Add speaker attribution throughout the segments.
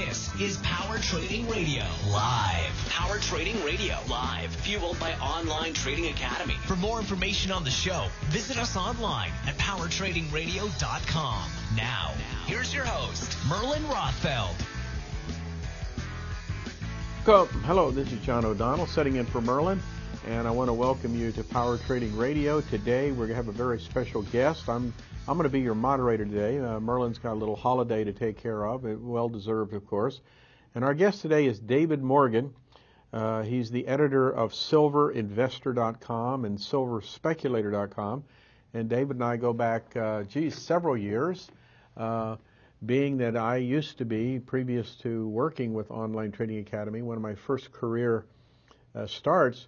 Speaker 1: This is Power Trading Radio Live. Power Trading Radio Live, fueled by Online Trading Academy. For more information on the show, visit us online at powertradingradio.com. Now, here's your host, Merlin Rothfeld.
Speaker 2: Hello, this is John O'Donnell sitting in for Merlin, and I want to welcome you to Power Trading Radio. Today we're going to have a very special guest. I'm going to be your moderator today. Merlin's got a little holiday to take care of, well-deserved, of course. And our guest today is David Morgan. He's the editor of SilverInvestor.com and SilverSpeculator.com. And David and I go back, several years, being that I used to be, previous to working with Online Trading Academy, one of my first career starts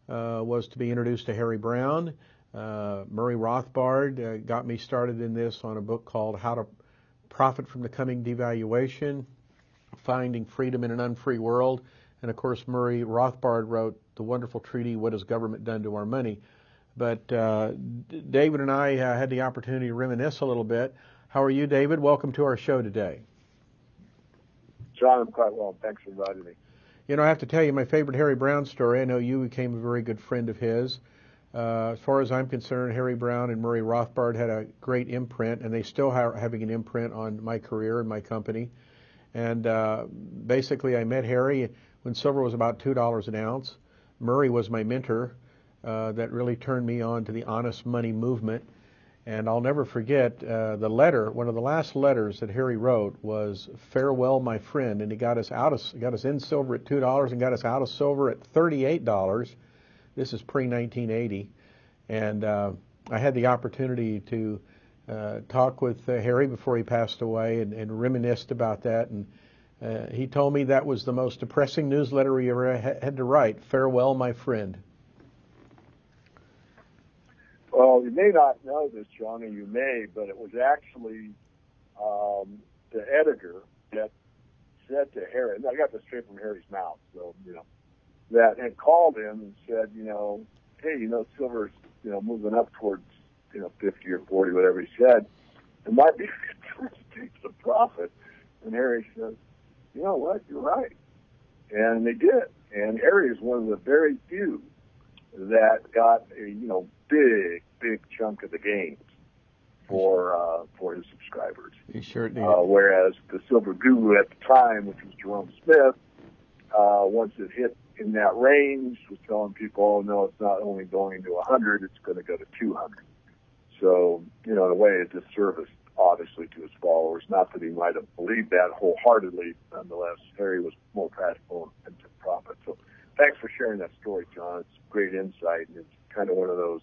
Speaker 2: was to be introduced to Harry Browne. Murray Rothbard got me started in this on a book called How to Profit from the Coming Devaluation, Finding Freedom in an Unfree World. And, of course, Murray Rothbard wrote the wonderful treaty, What Has Government Done to Our Money? But David and I had the opportunity to reminisce a little bit. How are you, David? Welcome to our show today.
Speaker 3: John, I'm quite well. Thanks for inviting me.
Speaker 2: You know, I have to tell you my favorite Harry Browne story. I know you became a very good friend of his. As far as I'm concerned, Harry Browne and Murray Rothbard had a great imprint, and they still are having an imprint on my career and my company. And basically, I met Harry when silver was about $2 an ounce. Murray was my mentor that really turned me on to the honest money movement. And I'll never forget the letter. One of the last letters that Harry wrote was "Farewell, my friend," and he got us in silver at $2 and got us out of silver at $38. This is pre-1980, and I had the opportunity to talk with Harry before he passed away and reminisced about that, and he told me that was the most depressing newsletter he ever had to write, "Farewell, my friend."
Speaker 3: Well, you may not know this, John, or you may, but it was actually the editor that said to Harry, and I got this straight from Harry's mouth, so, that had called him and said, hey, silver's, moving up towards, 50 or 40, whatever he said. It might be to take some profit. And Harry says, you know what, you're right. And they did. And Harry is one of the very few that got a, big chunk of the gains for his subscribers.
Speaker 2: He sure did.
Speaker 3: Whereas the silver guru at the time, which was Jerome Smith, once it hit in that range, was telling people, oh, no, it's not only going to 100, it's going to go to 200. So, in a way, it disserviced, obviously, to his followers. Not that he might have believed that wholeheartedly. Nonetheless, Harry was more practical and took profit. So thanks for sharing that story, John. It's great insight, and it's kind of one of those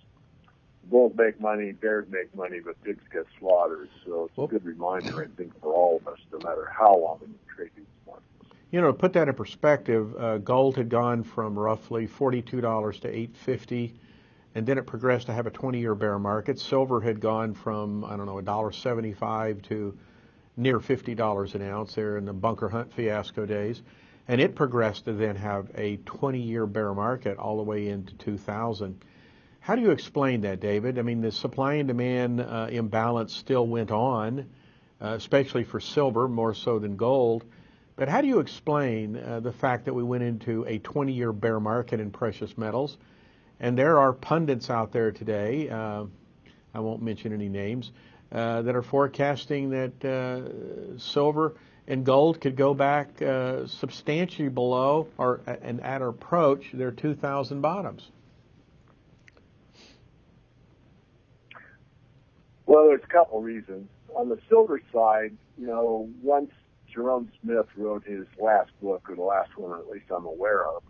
Speaker 3: bulls make money, bears make money, but pigs get slaughtered. So it's a good reminder, I think, for all of us, no matter how long we trade these markets.
Speaker 2: To put that in perspective, gold had gone from roughly $42 to $8.50, and then it progressed to have a 20-year bear market. Silver had gone from, $1.75 to near $50 an ounce there in the bunker hunt fiasco days. And it progressed to then have a 20-year bear market all the way into 2000. How do you explain that, David? I mean, the supply and demand imbalance still went on, especially for silver, more so than gold. But how do you explain the fact that we went into a 20-year bear market in precious metals? And there are pundits out there today, I won't mention any names, that are forecasting that silver and gold could go back substantially below and at or approach their 2000 bottoms.
Speaker 3: Well, there's a couple reasons. On the silver side, once Jerome Smith wrote his last book, or the last one at least I'm aware of,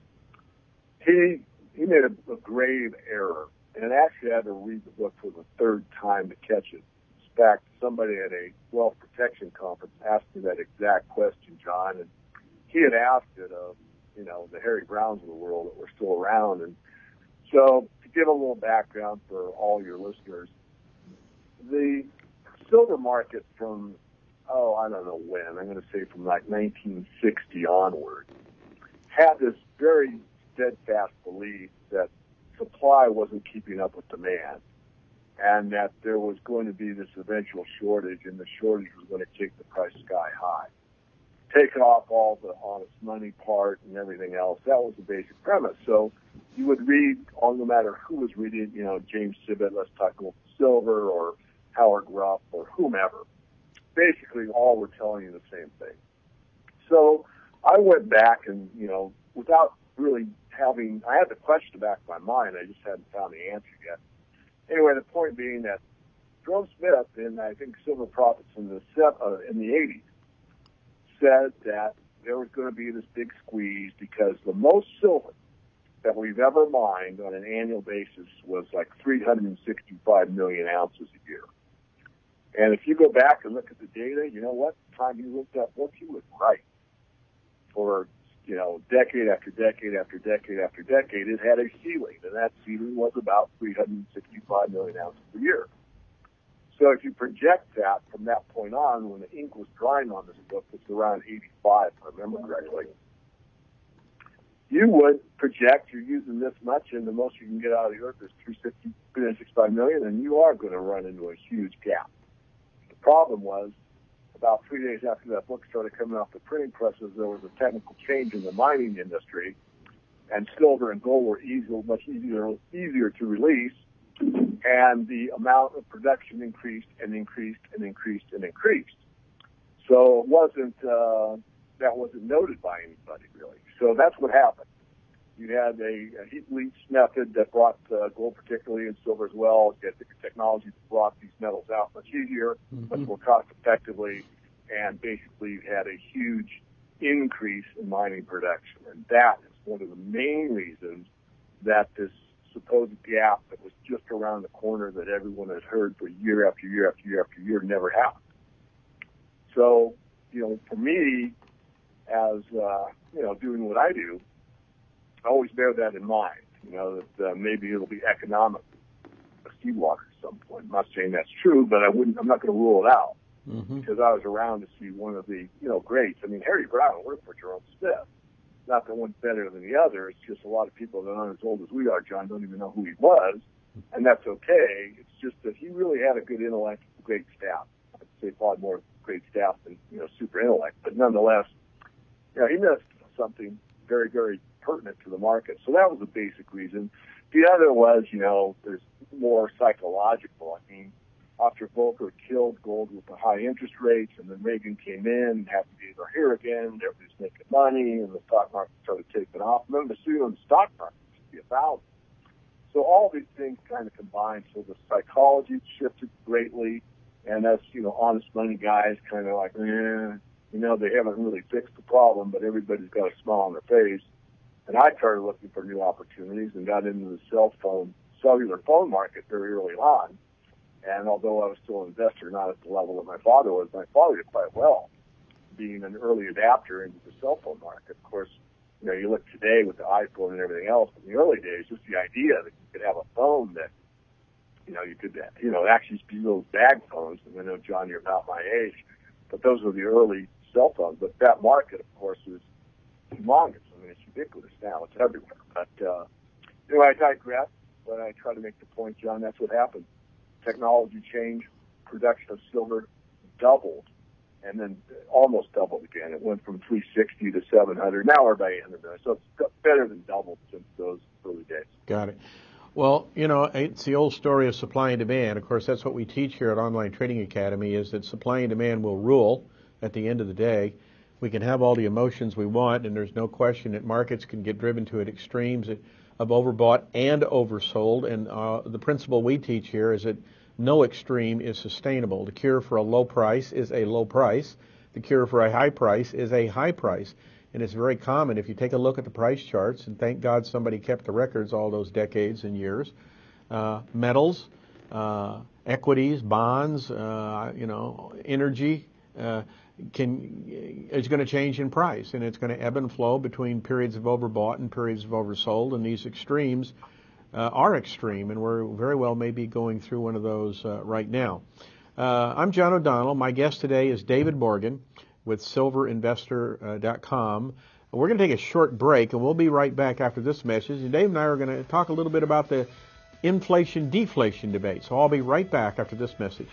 Speaker 3: he made a grave error, and actually had to read the book for the third time to catch it. In fact, somebody at a wealth protection conference asked me that exact question, John, and he had asked it of, the Harry Browns of the world that were still around. And so to give a little background for all your listeners, the silver market from, I don't know when, I'm going to say from like 1960 onward, had this very steadfast belief that supply wasn't keeping up with demand, and that there was going to be this eventual shortage, and the shortage was going to take the price sky high. take off all the honest money part and everything else. That was the basic premise. So you would read, no matter who was reading, James Sibbett, Let's Talk Gold and Silver, or Howard Rupp, or whomever. Basically, all were telling you the same thing. So I went back and, without really I had the question back in my mind. I just hadn't found the answer yet. Anyway, the point being that Jerome Smith, in I think Silver Profits in the 80s, said that there was going to be this big squeeze because the most silver that we've ever mined on an annual basis was like 365 million ounces a year. And if you go back and look at the data, you know what? The time he looked at what he was right. For, decade after decade after decade after decade, it had a ceiling, and that ceiling was about 365 million ounces a year. So if you project that from that point on, when the ink was drying on this book, it's around 85, if I remember correctly, you would project you're using this much, and the most you can get out of the earth is 365 million, and you are going to run into a huge gap. The problem was, about 3 days after that book started coming off the printing presses, there was a technical change in the mining industry, and silver and gold were much easier to release, and the amount of production increased and increased and increased and increased. So that wasn't noted by anybody, really. So that's what happened. You had a heat leach method that brought gold particularly and silver as well. You had different technology that brought these metals out much easier, much more cost effectively, and basically you had a huge increase in mining production. And that is one of the main reasons that this supposed gap that was just around the corner that everyone had heard for year after year after year after year never happened. So, for me, as, doing what I do, I always bear that in mind, that maybe it'll be economic for seawater at some point. I'm not saying that's true, but I'm not going to rule it out because I was around to see one of the, greats. I mean, Harry Brown worked for Jerome Smith. Not that one's better than the other. It's just a lot of people that aren't as old as we are, John, don't even know who he was, and that's okay. It's just that he really had a good intellect, great staff. I'd say probably more great staff than, super intellect. But nonetheless, he missed something very, very pertinent to the market. So that was the basic reason. The other was, there's more psychological. I mean, after Volcker killed gold with the high interest rates, and then Reagan came in and happy days are here again, everybody's making money, and the stock market started taking off. And then the ceiling on the stock market used to be 1,000. So all these things kind of combined. So the psychology shifted greatly, and us, honest money guys kind of like, they haven't really fixed the problem, but everybody's got a smile on their face. And I started looking for new opportunities and got into the cellular phone market very early on. And although I was still an investor, not at the level that my father was, my father did quite well, being an early adapter into the cell phone market. Of course, you look today with the iPhone and everything else, but in the early days, just the idea that you could have a phone that, you could, actually be those bag phones. And I know, John, you're about my age, but those were the early cell phones. But that market, of course, is humongous. I mean, it's ubiquitous now. It's everywhere. But, I digress, but I try to make the point, John, that's what happened. Technology changed, production of silver doubled, and then almost doubled again. It went from 360 to 700. Now we're about 800 million. So it's better than doubled since those early days.
Speaker 2: Got it. Well, it's the old story of supply and demand. Of course, that's what we teach here at Online Trading Academy, is that supply and demand will rule at the end of the day. We can have all the emotions we want, and there's no question that markets can get driven to extremes of overbought and oversold. And the principle we teach here is that no extreme is sustainable. The cure for a low price is a low price. The cure for a high price is a high price. And it's very common. If you take a look at the price charts, and thank God somebody kept the records all those decades and years, metals, equities, bonds, energy, is going to change in price, and it's going to ebb and flow between periods of overbought and periods of oversold, and these extremes are extreme, and we're very well maybe going through one of those right now. I'm John O'Donnell. My guest today is David Morgan with silverinvestor.com. We're going to take a short break, and we'll be right back after this message. And Dave and I are going to talk a little bit about the inflation-deflation debate. So I'll be right back after this message.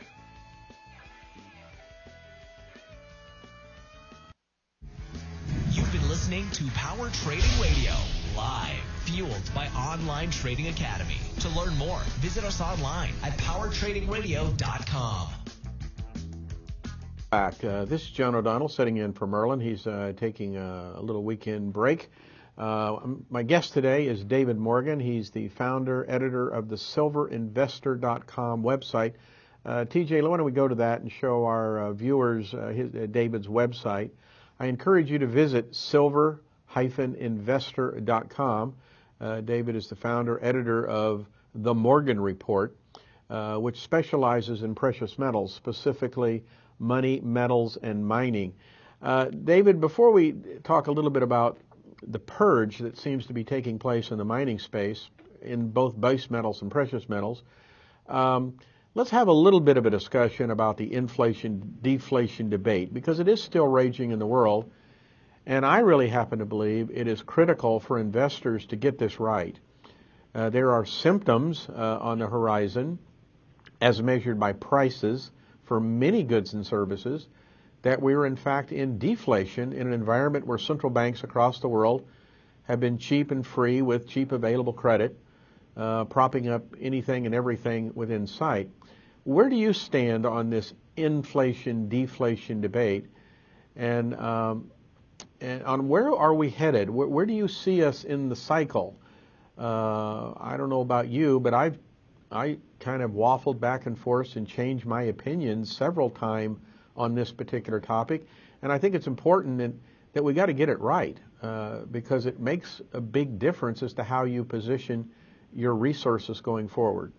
Speaker 1: to Power Trading Radio, live, fueled by Online Trading Academy. To learn more, visit us online at powertradingradio.com.
Speaker 2: Back. This is John O'Donnell sitting in for Merlin. He's taking a little weekend break. My guest today is David Morgan. He's the founder, editor of the silverinvestor.com website. TJ, why don't we go to that and show our viewers David's website. I encourage you to visit silver-investor.com. David is the founder, editor of TheMorganReport, which specializes in precious metals, specifically money, metals, and mining. David, before we talk a little bit about the purge that seems to be taking place in the mining space in both base metals and precious metals, let's have a little bit of a discussion about the inflation-deflation debate, because it is still raging in the world, and I really happen to believe it is critical for investors to get this right. There are symptoms on the horizon, as measured by prices for many goods and services, that we are in fact in deflation in an environment where central banks across the world have been cheap and free with cheap available credit, propping up anything and everything within sight. Where do you stand on this inflation-deflation debate, and on where are we headed? Where do you see us in the cycle? I don't know about you, but I kind of waffled back and forth and changed my opinion several times on this particular topic, and I think it's important that we got to get it right, because it makes a big difference as to how you position your resources going forward.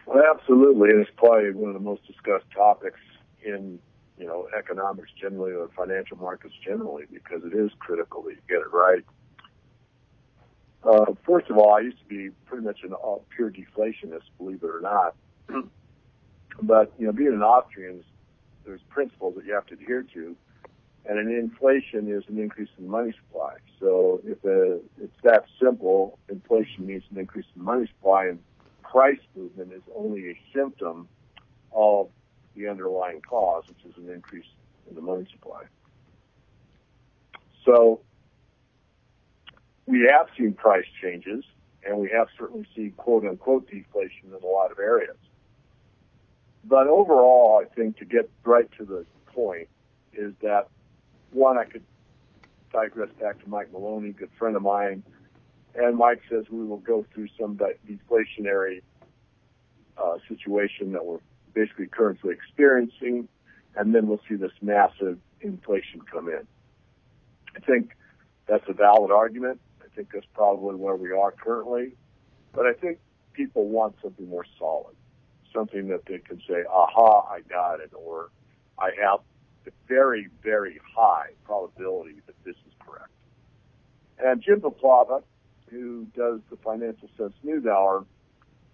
Speaker 3: Well, absolutely, and it's probably one of the most discussed topics in, economics generally, or financial markets generally, because it is critical that you get it right. First of all, I used to be pretty much a pure deflationist, believe it or not. But, being an Austrian, there's principles that you have to adhere to, and an inflation is an increase in money supply. So if it's that simple, inflation means an increase in money supply, and price movement is only a symptom of the underlying cause, which is an increase in the money supply. So we have seen price changes, and we have certainly seen quote-unquote deflation in a lot of areas. But overall, I think to get right to the point is that, one, I could digress back to Mike Maloney, a good friend of mine, and Mike says we will go through some deflationary situation that we're basically currently experiencing, and then we'll see this massive inflation come in. I think that's a valid argument. I think that's probably where we are currently, but I think people want something more solid, something that they can say, aha, I got it, or I have a very, very high probability that this is correct. And Jim Paplava, who does the Financial Sense News Hour,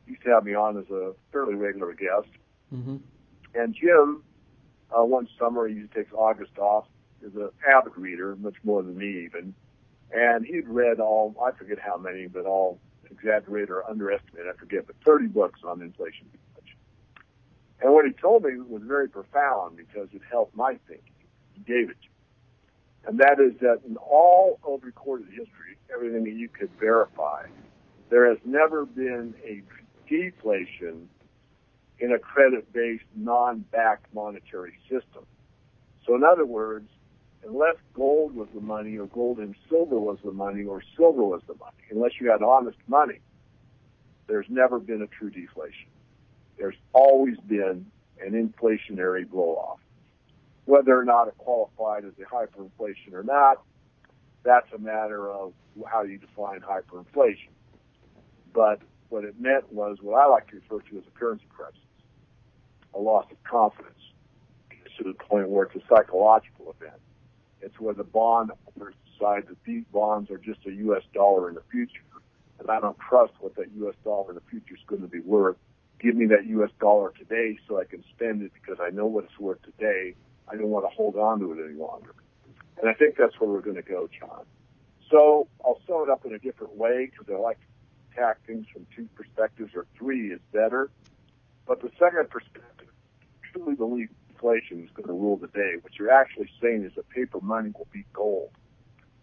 Speaker 3: used to have me on as a fairly regular guest. Mm-hmm. And Jim, one summer, he takes August off, is an avid reader, much more than me even. And he'd read all, I forget how many, but all exaggerate or underestimate, I forget, but 30 books on inflation. And what he told me was very profound because it helped my thinking. He gave it to me. And that is that in all of recorded history, everything that you could verify, there has never been a deflation in a credit-based, non-backed monetary system. So in other words, unless gold was the money, or gold and silver was the money, or silver was the money, unless you had honest money, there's never been a true deflation. There's always been an inflationary blow-off. Whether or not it qualified as a hyperinflation or not, that's a matter of how you define hyperinflation. But what it meant was what I like to refer to as a currency crisis, a loss of confidence. It's to the point where it's a psychological event. It's where the bond owners decide that these bonds are just a U.S. dollar in the future, and I don't trust what that U.S. dollar in the future is going to be worth. Give me that U.S. dollar today so I can spend it because I know what it's worth today. I don't want to hold on to it any longer. And I think that's where we're going to go, John. So I'll sum it up in a different way because I like to attack things from two perspectives, or three is better. But the second perspective, I truly believe inflation is going to rule the day. What you're actually saying is that paper money will beat gold.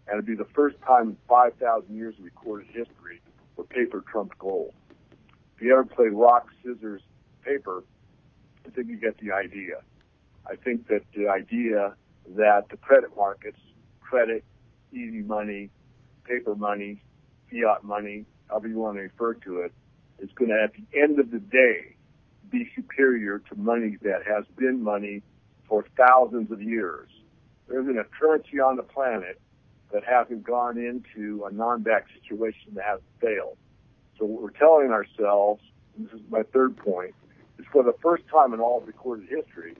Speaker 3: And it'll be the first time in 5,000 years of recorded history where paper trumped gold. If you ever play rock, scissors, paper, I think you get the idea. I think that the idea that the credit markets, credit, easy money, paper money, fiat money, however you want to refer to it, is going to, at the end of the day, be superior to money that has been money for thousands of years. There isn't a currency on the planet that hasn't gone into a non-back situation that hasn't failed. So what we're telling ourselves, and this is my third point, is for the first time in all of recorded history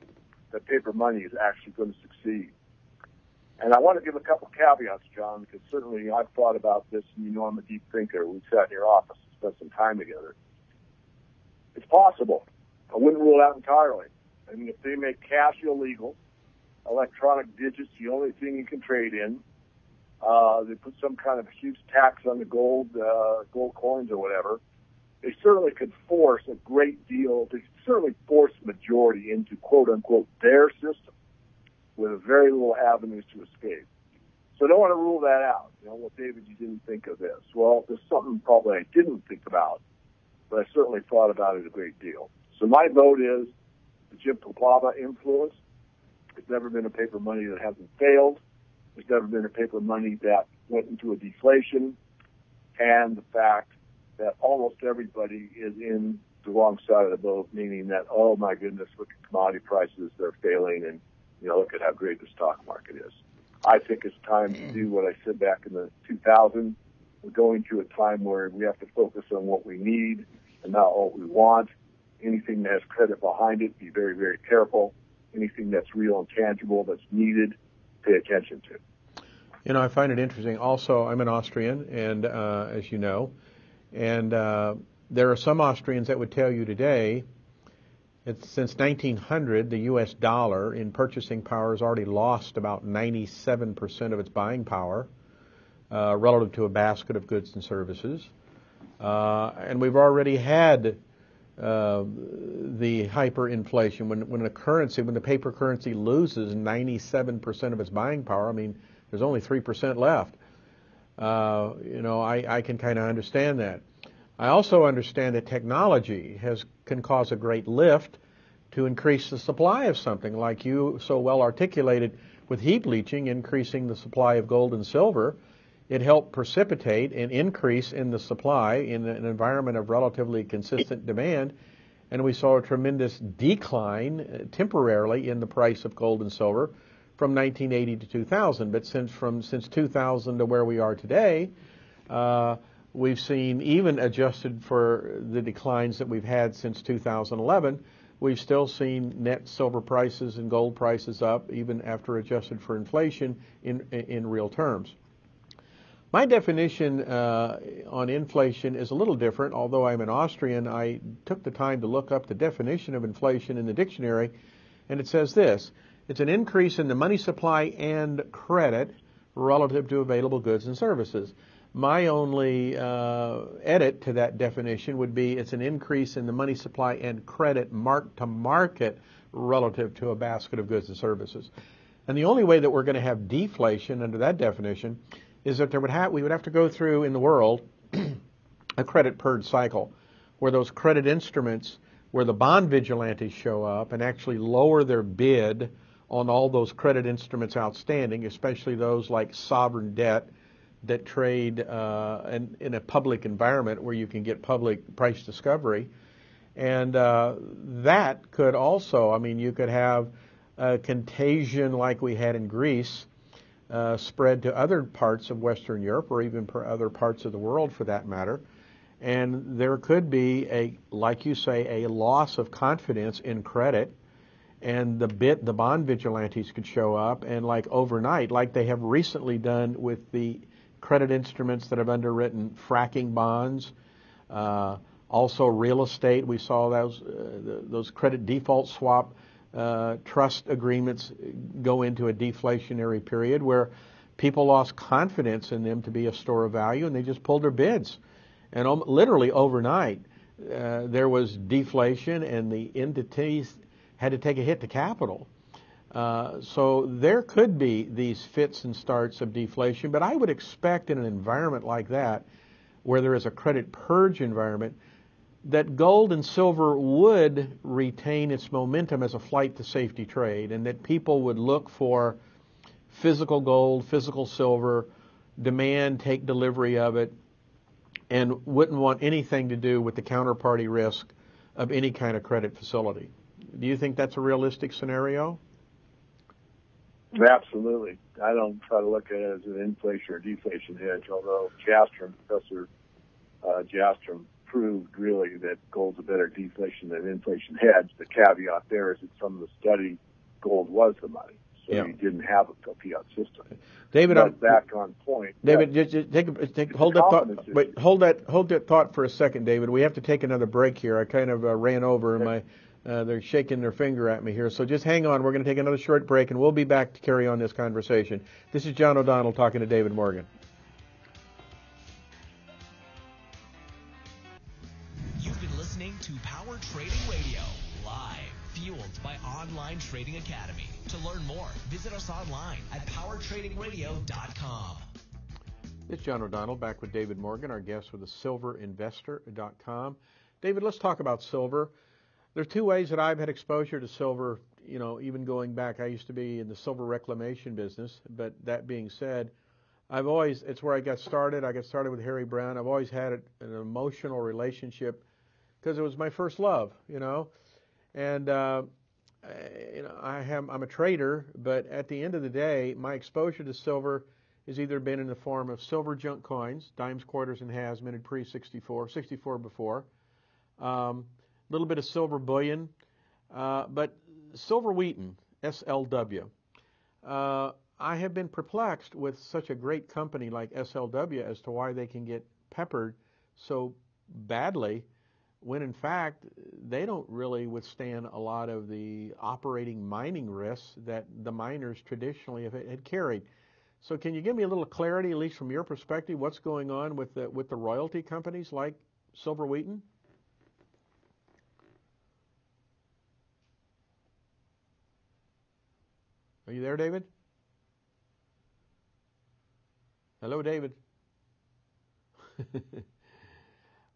Speaker 3: that paper money is actually going to succeed. And I want to give a couple caveats, John, because certainly I've thought about this, and you know I'm a deep thinker. We sat in your office and spent some time together. It's possible. I wouldn't rule it out entirely. I mean, if they make cash illegal, electronic digits the only thing you can trade in, they put some kind of huge tax on the gold coins or whatever, they certainly could force a great deal, they could certainly force the majority into quote-unquote their system with very little avenues to escape. So I don't want to rule that out. You know, well, David, you didn't think of this. Well, there's something probably I didn't think about, but I certainly thought about it a great deal. So my vote is the Jim Paplava influence. There's never been a paper money that hasn't failed. There's never been a paper money that went into a deflation. And the fact that almost everybody is in the wrong side of the boat, meaning that, oh my goodness, look at commodity prices, they're failing, and you know, look at how great the stock market is. I think it's time to do what I said back in the 2000s. We're going through a time where we have to focus on what we need and not what we want. Anything that has credit behind it, be very, very careful. Anything that's real and tangible that's needed, pay attention to.
Speaker 2: You know, I find it interesting. Also, I'm an Austrian, and as you know, and there are some Austrians that would tell you today, since 1900, the U.S. dollar in purchasing power has already lost about 97% of its buying power relative to a basket of goods and services. And we've already had the hyperinflation when the paper currency loses 97% of its buying power. I mean, there's only 3% left. You know, I can kind of understand that. I also understand that technology can cause a great lift to increase the supply of something, like you so well articulated with heap leaching, increasing the supply of gold and silver. It helped precipitate an increase in the supply in an environment of relatively consistent demand, and we saw a tremendous decline temporarily in the price of gold and silver from 1980 to 2000. But since 2000 to where we are today, we've seen, even adjusted for the declines that we've had since 2011, we've still seen net silver prices and gold prices up, even after adjusted for inflation in real terms. My definition on inflation is a little different. Although I'm an Austrian, I took the time to look up the definition of inflation in the dictionary, and it says this: it's an increase in the money supply and credit relative to available goods and services. My only edit to that definition would be it's an increase in the money supply and credit mark to market relative to a basket of goods and services. And the only way that we're going to have deflation under that definition is that we would have to go through in the world a credit purge cycle, where those credit instruments, where the bond vigilantes show up and actually lower their bid on all those credit instruments outstanding, especially those like sovereign debt that trade in a public environment where you can get public price discovery. And that could also, I mean, you could have a contagion like we had in Greece spread to other parts of Western Europe, or even other parts of the world for that matter. And there could be like you say, a loss of confidence in credit, and the bond vigilantes could show up, and like overnight, like they have recently done with the credit instruments that have underwritten fracking bonds, also real estate. We saw those credit default swap trust agreements go into a deflationary period where people lost confidence in them to be a store of value, and they just pulled their bids. And literally overnight, there was deflation, and the entities had to take a hit to capital. So there could be these fits and starts of deflation, but I would expect in an environment like that, where there is a credit purge environment, that gold and silver would retain its momentum as a flight to safety trade, and that people would look for physical gold, physical silver, demand, take delivery of it, and wouldn't want anything to do with the counterparty risk of any kind of credit facility. Do you think that's a realistic scenario?
Speaker 3: Absolutely. I don't try to look at it as an inflation or deflation hedge, although Professor Jastrom proved really that gold's a better deflation than inflation hedge. The caveat there is that some of the study, gold was the money, so you didn't have a fiat system.
Speaker 2: David,
Speaker 3: but back on point.
Speaker 2: David, just hold that thought. Wait, hold that thought for a second, David. We have to take another break here. I kind of ran over, and they're shaking their finger at me here. So just hang on. We're going to take another short break, and we'll be back to carry on this conversation. This is John O'Donnell talking to David Morgan.
Speaker 1: You've been listening to Power Trading Radio, live, fueled by Online Trading Academy. To learn more, visit us online at powertradingradio.com.
Speaker 2: This is John O'Donnell back with David Morgan, our guest with the silverinvestor.com. David, let's talk about silver. There's two ways that I've had exposure to silver, even going back. I used to be in the silver reclamation business, but that being said, it's where I got started. I got started with Harry Brown. I've always had an emotional relationship because it was my first love, and I'm a trader, but at the end of the day, my exposure to silver has either been in the form of silver junk coins, dimes, quarters, and halves, minted pre-64, 64 before, a little bit of silver bullion, but silver wheaten, SLW. I have been perplexed with such a great company like SLW as to why they can get peppered so badly when in fact they don't really withstand a lot of the operating mining risks that the miners traditionally had carried. So can you give me a little clarity, at least from your perspective, what's going on with the royalty companies like Silver Wheaton? Are you there, David? Hello, David.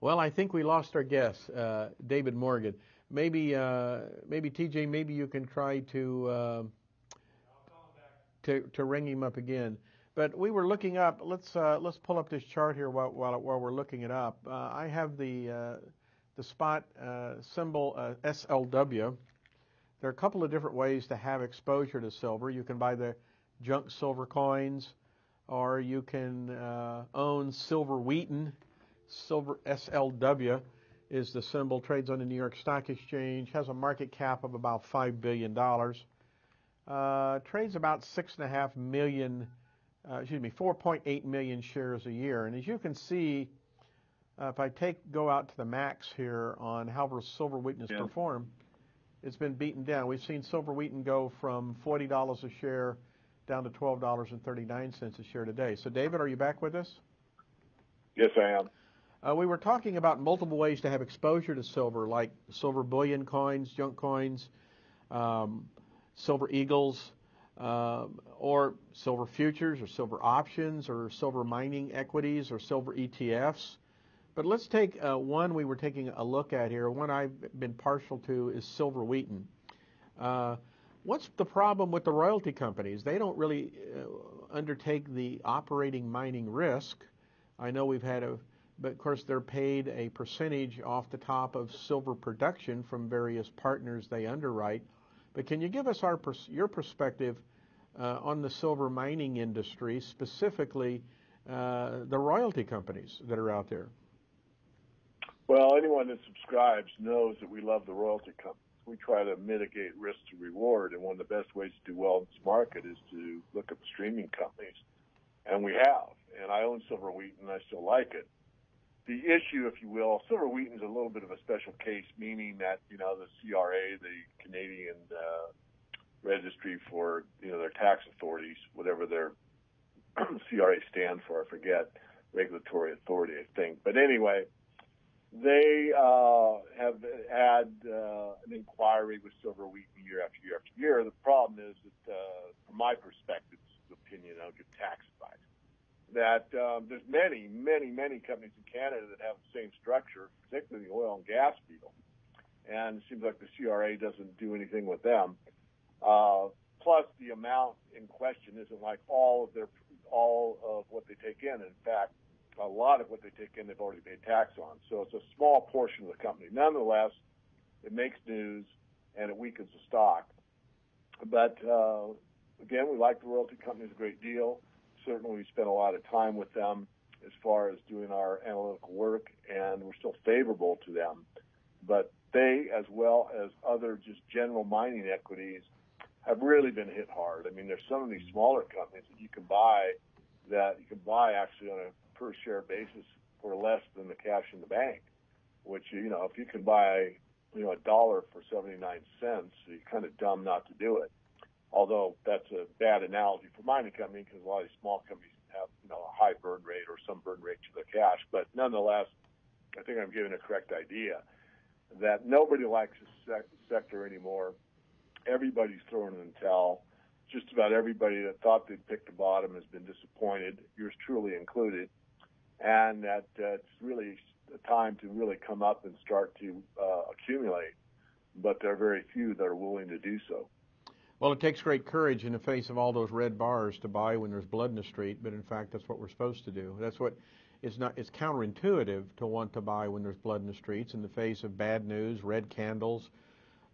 Speaker 2: Well, I think we lost our guest, David Morgan. Maybe TJ, maybe you can try to ring him up again. But we were looking up. Let's pull up this chart here while we're looking it up. I have the spot symbol SLW. There are a couple of different ways to have exposure to silver. You can buy the junk silver coins, or you can own Silver Wheaton. Silver SLW is the symbol, trades on the New York Stock Exchange, has a market cap of about $5 billion. Trades about 4.8 million shares a year. And as you can see, if I go out to the max here on how Silver Wheaton has performed, it's been beaten down. We've seen Silver Wheaton go from $40 a share down to $12.39 a share today. So, David, are you back with us?
Speaker 3: Yes, I am.
Speaker 2: We were talking about multiple ways to have exposure to silver, like silver bullion coins, junk coins, silver eagles, or silver futures, or silver options, or silver mining equities, or silver ETFs. But let's take one we were taking a look at here. One I've been partial to is Silver Wheaton. What's the problem with the royalty companies? They don't really undertake the operating mining risk. I know but of course they're paid a percentage off the top of silver production from various partners they underwrite. But can you give us your perspective on the silver mining industry, specifically the royalty companies that are out there?
Speaker 3: Well, anyone that subscribes knows that we love the royalty companies. We try to mitigate risk to reward, and one of the best ways to do well in this market is to look at the streaming companies, and we have. And I own Silver Wheaton, and I still like it. The issue, if you will, Silver Wheaton is a little bit of a special case, meaning that, the CRA, the Canadian Registry for, their tax authorities, whatever their CRA stand for, I forget, regulatory authority, I think. But anyway, They have had an inquiry with Silver Wheat year after year after year. The problem is that, from my perspective, opinion, I'll give tax advice, that there's many companies in Canada that have the same structure, particularly the oil and gas field. And it seems like the CRA doesn't do anything with them. Plus, the amount in question isn't like all of what they take in. In fact, a lot of what they take in, they've already paid tax on. So it's a small portion of the company. Nonetheless, it makes news and it weakens the stock. But again, we like the royalty companies a great deal. Certainly, we spend a lot of time with them as far as doing our analytical work, and we're still favorable to them. But they, as well as other just general mining equities, have really been hit hard. I mean, there's some of these smaller companies that you can buy actually on a per share basis for less than the cash in the bank, which, if you can buy, $1 for 79 cents, you're kind of dumb not to do it. Although that's a bad analogy for mining company because a lot of these small companies have, a high burn rate or some burn rate to their cash. But nonetheless, I think I'm giving a correct idea that nobody likes this sector anymore. Everybody's throwing in the towel. Just about everybody that thought they'd pick the bottom has been disappointed, yours truly included. And that it's really a time to really come up and start to accumulate. But there are very few that are willing to do so.
Speaker 2: Well, it takes great courage in the face of all those red bars to buy when there's blood in the street, but in fact, that's what we're supposed to do. That's what it's counterintuitive to want to buy when there's blood in the streets in the face of bad news, red candles,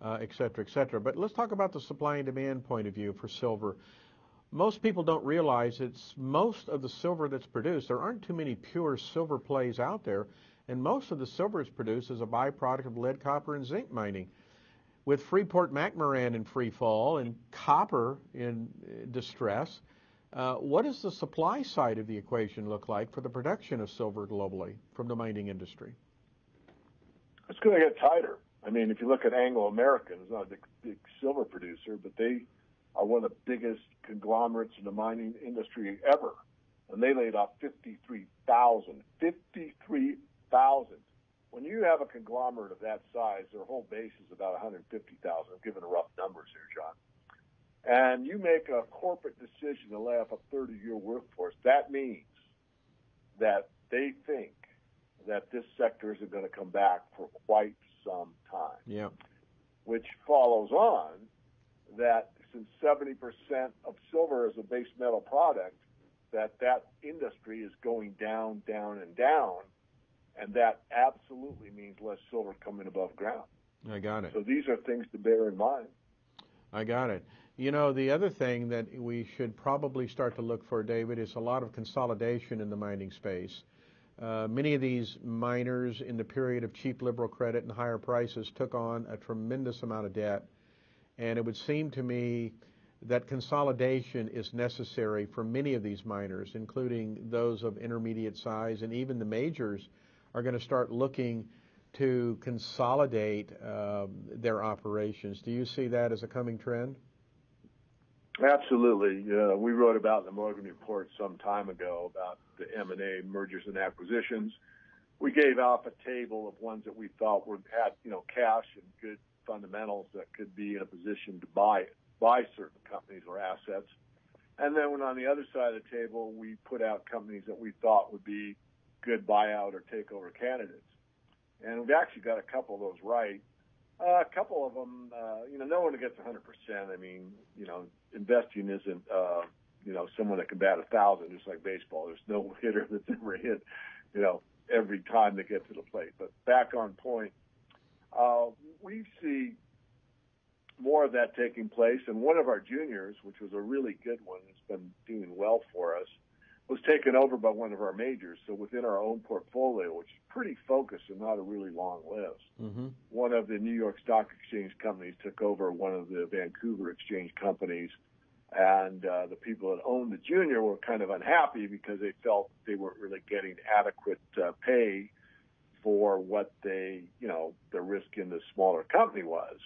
Speaker 2: et cetera, et cetera. But let's talk about the supply and demand point of view for silver. Most people don't realize it's most of the silver that's produced. There aren't too many pure silver plays out there, and most of the silver is produced as a byproduct of lead, copper, and zinc mining. With Freeport-McMoRan in free fall and copper in distress, what does the supply side of the equation look like for the production of silver globally from the mining industry?
Speaker 3: It's going to get tighter. I mean, if you look at Anglo American, it's not a big silver producer, but they are one of the biggest conglomerates in the mining industry ever. And they laid off 53,000. 53,000. When you have a conglomerate of that size, their whole base is about 150,000. I'm giving rough numbers here, John. And you make a corporate decision to lay off a 30-year workforce, that means that they think that this sector isn't going to come back for quite some time.
Speaker 2: Yeah.
Speaker 3: Which follows on that since 70% of silver is a base metal product, that industry is going down, down, and down. And that absolutely means less silver coming above ground.
Speaker 2: I got it.
Speaker 3: So these are things to bear in mind.
Speaker 2: I got it. The other thing that we should probably start to look for, David, is a lot of consolidation in the mining space. Many of these miners in the period of cheap liberal credit and higher prices took on a tremendous amount of debt. And it would seem to me that consolidation is necessary for many of these miners, including those of intermediate size, and even the majors are going to start looking to consolidate their operations. Do you see that as a coming trend?
Speaker 3: Absolutely. We wrote about in the TheMorganReport some time ago about the M&A, mergers and acquisitions. We gave off a table of ones that we thought had cash and good fundamentals that could be in a position to buy certain companies or assets. And then when on the other side of the table, we put out companies that we thought would be good buyout or takeover candidates. And we've actually got a couple of those right. A couple of them, no one gets 100%. I mean, investing isn't, someone that can bat 1,000, just like baseball. There's no hitter that's ever hit, every time they get to the plate. But back on point, we see more of that taking place. And one of our juniors, which was a really good one, that's been doing well for us, was taken over by one of our majors. So within our own portfolio, which is pretty focused and not a really long list, one of the New York Stock Exchange companies took over one of the Vancouver exchange companies. And the people that owned the junior were kind of unhappy because they felt they weren't really getting adequate pay for what the risk in the smaller company was.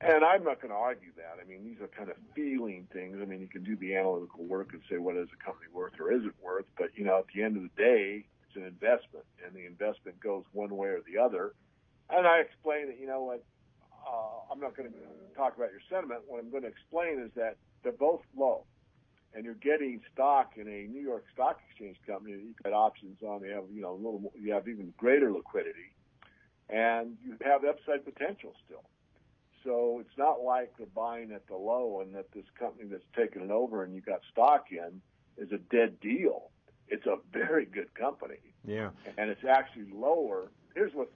Speaker 3: And I'm not going to argue that. I mean, these are kind of feeling things. I mean, you can do the analytical work and say, what is a company worth or isn't worth? But, at the end of the day, it's an investment, and the investment goes one way or the other. And I explain that, you know what, I'm not going to talk about your sentiment. What I'm going to explain is that they're both low, and you're getting stock in a New York Stock Exchange company that you've got options on. They have, you know, a little more, you have even greater liquidity, and you have upside potential still. So it's not like they're buying at the low and that this company that's taken it over and you got stock in is a dead deal. It's a very good company.
Speaker 2: Yeah.
Speaker 3: And it's actually lower. Here's what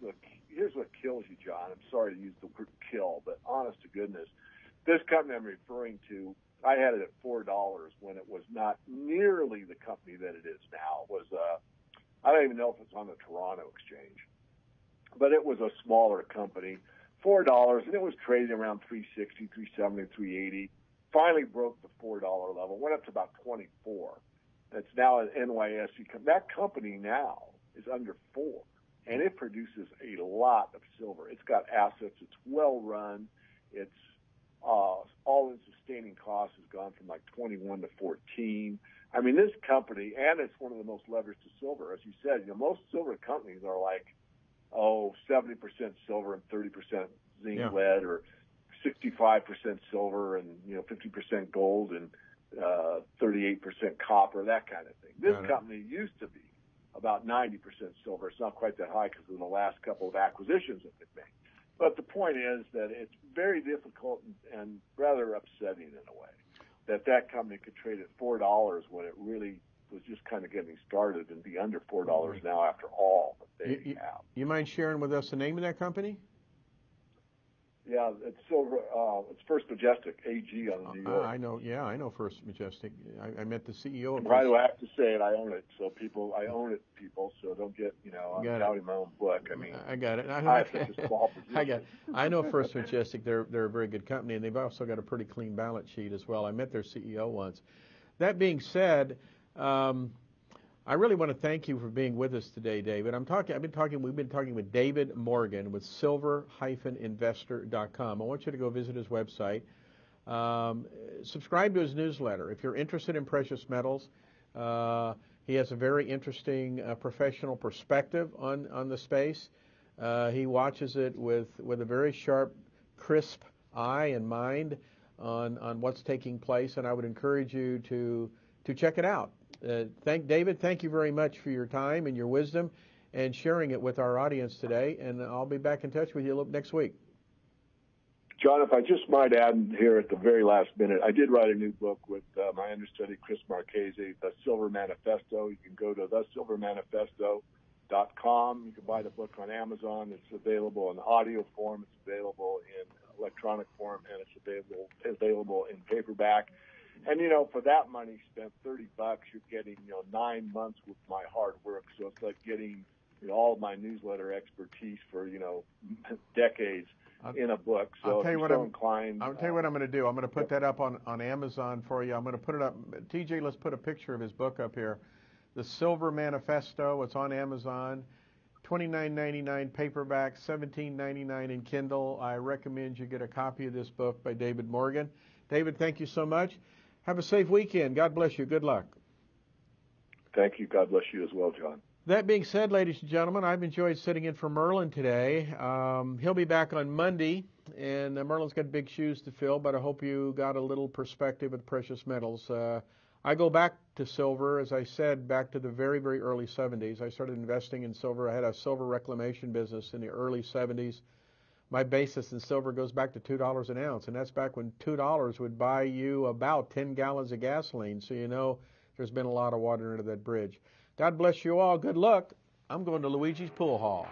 Speaker 3: kills you, John. I'm sorry to use the word kill, but honest to goodness, this company I'm referring to, I had it at $4 when it was not nearly the company that it is now. It was, I don't even know if it's on the Toronto Exchange, but it was a smaller company. $4, and it was trading around $3.60, $3.70, $3.80. Finally broke the $4 level, went up to about 24. It's now an NYSE company. That company now is under 4, and it produces a lot of silver. It's got assets. It's well run. It's all-in sustaining costs has gone from like 21 to 14. I mean, this company, and it's one of the most leveraged to silver. As you said, you know, most silver companies are like, 70% silver and 30% zinc lead, or 65% silver and, you know, 50% gold and 38% copper, that kind of thing. This company used to be about 90% silver. It's not quite that high because of the last couple of acquisitions that they've made. But the point is that it's very difficult and rather upsetting in a way that company could trade at $4 when it really was just kind of getting started and be under $4 now after all that they have.
Speaker 2: You mind sharing with us the name of that company?
Speaker 3: Yeah, it's Silver. It's First Majestic, AG on the New York.
Speaker 2: I know. Yeah, I know First Majestic. I met the CEO.
Speaker 3: Why do I have to say it? I own it. So I own it, people. So don't get, you know, I'm touting my own book. I mean,
Speaker 2: I got it.
Speaker 3: I have such a small position.
Speaker 2: I got it. I know First Majestic. They're a very good company, and they've also got a pretty clean balance sheet as well. I met their CEO once. That being said, I really want to thank you for being with us today, David. We've been talking with David Morgan with silver-investor.com. I want you to go visit his website. Subscribe to his newsletter. If you're interested in precious metals, he has a very interesting professional perspective on the space. He watches it with a very sharp, crisp eye and mind on what's taking place, and I would encourage you to check it out. David, thank you very much for your time and your wisdom and sharing it with our audience today, and I'll be back in touch with you next week.
Speaker 3: John, if I just might add here at the very last minute, I did write a new book with my understudy, Chris Marchese, The Silver Manifesto. You can go to thesilvermanifesto.com. You can buy the book on Amazon. It's available in audio form. It's available in electronic form, and it's available in paperback. And, you know, for that money spent, $30, you're getting, you know, 9 months with my hard work. So it's like getting, you know, all of my newsletter expertise for, you know, decades in a book. So
Speaker 2: I'll tell you what
Speaker 3: I'm going
Speaker 2: to do. I'm going to put that up on Amazon for you. I'm going to put it up. TJ, let's put a picture of his book up here. The Silver Manifesto. It's on Amazon. $29.99 paperback, $17.99 in Kindle. I recommend you get a copy of this book by David Morgan. David, thank you so much. Have a safe weekend. God bless you. Good luck.
Speaker 3: Thank you. God bless you as well, John.
Speaker 2: That being said, ladies and gentlemen, I've enjoyed sitting in for Merlin today. He'll be back on Monday, and Merlin's got big shoes to fill, but I hope you got a little perspective with precious metals. I go back to silver, as I said, back to the very, very early 70s. I started investing in silver. I had a silver reclamation business in the early 70s. My basis in silver goes back to $2 an ounce, and that's back when $2 would buy you about 10 gallons of gasoline. So you know there's been a lot of water under that bridge. God bless you all. Good luck. I'm going to Luigi's Pool Hall.